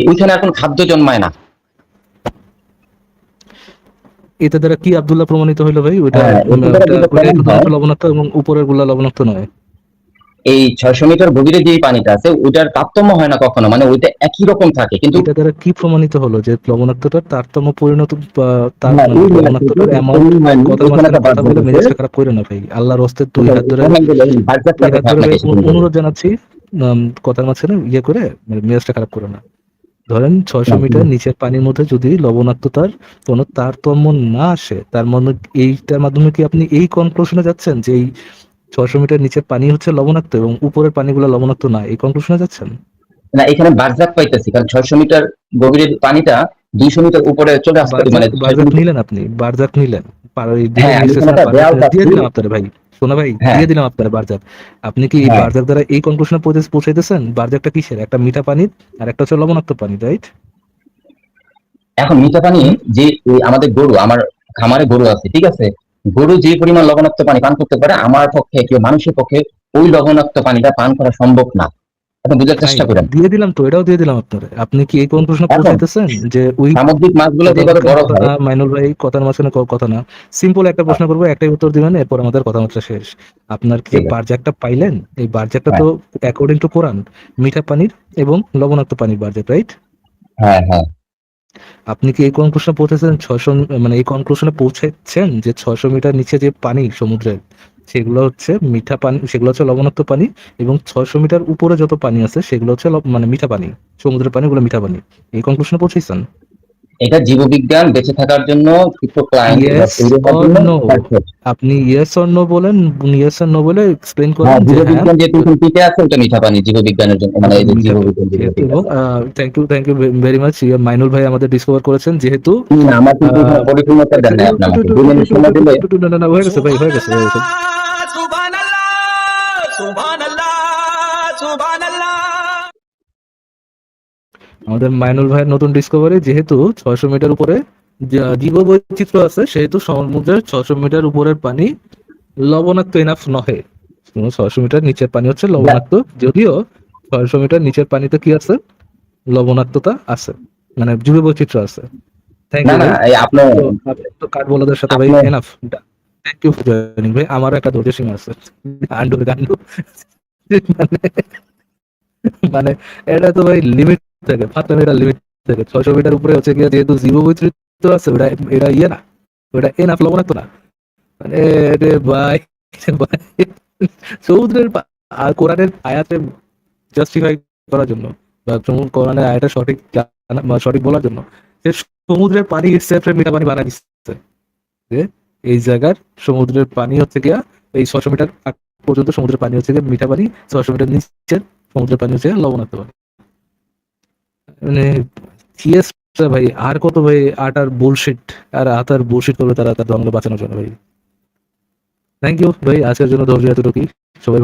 Speaker 1: ওইখানে এখন খাদ্য জন্মায় না।
Speaker 2: এটা দ্বারা কি আব্দুল্লাহ প্রমাণিত হইলো ভাই? ওইটা
Speaker 1: হ্যাঁ, এতে দ্বারা যেটা প্রমাণ হয়,
Speaker 2: শুধুমাত্র লবণাক্ত এবং উপরের গুলা লবণাক্ত নয়?
Speaker 1: এই 600 মিটার গভীরে যে পানিটা আছে ওইটার তারতম্য হয় না কখনো, মানে ওইটা একই রকম থাকে, কিন্তু
Speaker 2: এটা দ্বারা কি প্রমাণিত হলো যে লবণাক্তটার তারতম্য পরিণত বা তার
Speaker 1: হ্যাঁ,
Speaker 2: মানে
Speaker 1: ওই
Speaker 2: লবণাক্তটার অ্যামাউন্ট?
Speaker 1: হয়নি,
Speaker 2: কথার
Speaker 1: ওখানে
Speaker 2: মাঝখানে
Speaker 1: একটা
Speaker 2: কথা
Speaker 1: বাদ
Speaker 2: বলে
Speaker 1: আছে।
Speaker 2: মেজাজটা খারাপ করে না ভাই, আল্লাহর হস্তে দুই হাত ধরে
Speaker 1: বাচ্চাটা
Speaker 2: দুই হাত
Speaker 1: কোথায়
Speaker 2: ধরে ভাই
Speaker 1: আপনাকে সেদিন বলবো?
Speaker 2: অনুরোধ জানাচ্ছি, কথার মাঝখানে ইয়ে করে মানে মেজাজটা খারাপ করে না। ধরেন 600 মিটার নিচের পানির মধ্যে যদি লবণাক্ততার কোনো তারতম্য না আসে, তার মানে এইটার মাধ্যমে কি আপনি এই কনক্লুশনে যাচ্ছেন যে এই 600 মিটার নিচের পানি হচ্ছে লবণাক্ত এবং উপরের পানিগুলো লবণাক্ত না, এই কনক্লুশনে যাচ্ছেন?
Speaker 1: না, এখানে বারজাক পাইতেছি, কারণ 600 মিটার গভীরের পানিটা 200 মিটার উপরে চলে আসতে,
Speaker 2: বারজাক
Speaker 1: মানে 600
Speaker 2: বারজাক
Speaker 1: মিটার।
Speaker 2: নিলেন আপনি, বারজাক নিলেন, দিলেন
Speaker 1: হ্যাঁ, আমি এখানে
Speaker 2: স্টেশনের
Speaker 1: একটা
Speaker 2: বারজাক
Speaker 1: দেয়াল
Speaker 2: নিলেন, দিয়ে
Speaker 1: পাচ্ছি।
Speaker 2: দিলাম আপনার ভাই, শোনা ভাই,
Speaker 1: হ্যাঁ,
Speaker 2: দিয়ে দিলাম আপনার বারজাক। আপনি কি এই
Speaker 1: হ্যাঁ,
Speaker 2: বারজাক দ্বারা এই কনক্লুশনে পৌঁছাইতেছেন বারজাকটা কিসের? একটা মিঠা পানির আর একটা হচ্ছে লবণাক্ত পানি, রাইট?
Speaker 1: এখন মিঠা পানি
Speaker 2: হুম।
Speaker 1: যে আমাদের গরু, আমার খামারে গরু আছে, ঠিক আছে? গরু যে পরিমাণ লবণাক্ত পানি পান করতে পারে, আমার পক্ষে কেউ মানুষের পক্ষে ওই লবণাক্ত পানিটা পান করা সম্ভব না। আপনি বুঝার
Speaker 2: ফাইন,
Speaker 1: চেষ্টা করেন।
Speaker 2: দিয়ে দিলাম তো, এটাও দিয়ে দিলাম আপনার। আপনি কি এই কনক্লুশনে
Speaker 1: এখন
Speaker 2: পৌঁছাইতেছেন যে ওই
Speaker 1: সামুদ্রিক মাছগুলো
Speaker 2: কথার
Speaker 1: যেভাবে
Speaker 2: মাঝখানে
Speaker 1: বড়
Speaker 2: কথা
Speaker 1: হয়।
Speaker 2: না, মাইনুল ভাই, কথার মাঝখানে কথা না, সিম্পল একটা প্রশ্ন করবো, একটাই উত্তর দিবেন, এরপর আমাদের কথাবার্তা শেষ। আপনার যে
Speaker 1: ঠিক আছে।
Speaker 2: বারজাকটা পাইলেন, এই বারজাকটা
Speaker 1: হ্যাঁ,
Speaker 2: তো অ্যাকর্ডিং টু কোরআন মিঠা পানির এবং লবণাক্ত পানির বারজাক, রাইট?
Speaker 1: হ্যাঁ, হ্যাঁ।
Speaker 2: আপনি কি এই কনক্লুশনে পৌঁছেছেন 600, মানে এই কনক্লুশনে পৌঁছেছেন যে 600 মিটার নিচে যে পানি সমুদ্রের, সেগুলো হচ্ছে মিঠা পানি, সেগুলো হচ্ছে লবণাক্ত পানি, এবং 600 মিটার উপরে যত পানি আছে সেগুলো হচ্ছে মানে মিঠা পানি, সমুদ্রের পানি ওগুলো মিঠা পানি, এই কনক্লুশনে পৌঁছেছেন?
Speaker 1: এটা জীববিজ্ঞান বেঁচে থাকার জন্য, ক্লায়েন্ট
Speaker 2: ইয়েস
Speaker 1: তৈরি হওয়ার
Speaker 2: অর
Speaker 1: জন্য
Speaker 2: নো?
Speaker 1: perfect।
Speaker 2: আপনি ইয়েস অর নো বলেন, ইয়েস অর নো বলে এক্সপ্লেইন করেন
Speaker 1: হ্যাঁ,
Speaker 2: যে হ্যাঁ
Speaker 1: জীববিজ্ঞান যেহেতু এখন টিকে আছে, ওটা মিঠা পানি জীববিজ্ঞানের জন্য, মানে এই যে
Speaker 2: মিঠা পানি
Speaker 1: জীববিজ্ঞান যেগুলো
Speaker 2: যেহেতু,
Speaker 1: টিকে
Speaker 2: এবং
Speaker 1: আছে।
Speaker 2: Thank you very much, Mainul ভাই আমাদের ডিসকভার করেছেন যেহেতু
Speaker 1: না, আমার কিন্তু এখানে
Speaker 2: আহ,
Speaker 1: পরিপূর্ণতা দেন নাই আপনি আমাকে 2 মিনিট সময় দিলে।
Speaker 2: না না না, হয়ে গেছে ভাই, হয়ে গেছে, হয়ে গেছে।
Speaker 4: Subhanallah, Subhanallah, Subhanallah.
Speaker 2: আমাদের মাইনুল ভাইয়ের নতুন ডিসকভারি, যেহেতু 600 মিটার উপরে জীব বৈচিত্র্য আছে, সেহেতু সমুদ্রের 600 মিটার উপরের পানি লবণাক্ত এনাফ নহে, 600 মিটার নিচের পানি হচ্ছে লবণাক্ত, যদিও 600 মিটার নিচের পানিতে কি আছে, লবণাক্ততা আছে, মানে জীব বৈচিত্র্য আছে। থ্যাংক
Speaker 1: না,
Speaker 2: ইউ
Speaker 1: না,
Speaker 2: ভাই।
Speaker 1: এই
Speaker 2: আপনি তো কাঠবলাদের সাথে ভাই
Speaker 1: আপনি
Speaker 2: enough. Thank you for joining ভাই, আমারও একটা ধৈর্য সীমা আছে। গান্ডু মানে মানে এটা তো ভাই লিমিট থাকে, ফাতলামি এটা লিমিট থাকে। 600 মিটার উপরে হচ্ছে গিয়ে যেহেতু জীব বৈচিত্র্য আছে, ওটা এটা ইয়ে না, ওটা এনাফ লবণাক্ত না, মানে এটা ভাই ভাই, সমুদ্রের আর কোরআনের আয়াতে জাস্টিফাই করার জন্য, বা কোরআনের আয়াটা সঠিক সঠিক বলার জন্য, যে সমুদ্রের পানি ইটসেলফ মিঠা পানি বানাই দিচ্ছে, যে এই জায়গার সমুদ্রের পানি হচ্ছে গিয়া এই 600 মিটার পর্যন্ত সমুদ্রের পানি হচ্ছে গিয়ে মিঠা পানি, 600 মিটার নিচের সমুদ্রের পানি হচ্ছে লবণাক্ত পানি, মানে সিএস ভাই। আর কত ভাই আটার বুলশিট, আর আটার বুলশিট করবে তারা তার ধর্মকে বাঁচানোর জন্য ভাই। থ্যাংক ইউ ভাই, আজকের জন্য ধৈর্য এতটুকুই। সবাই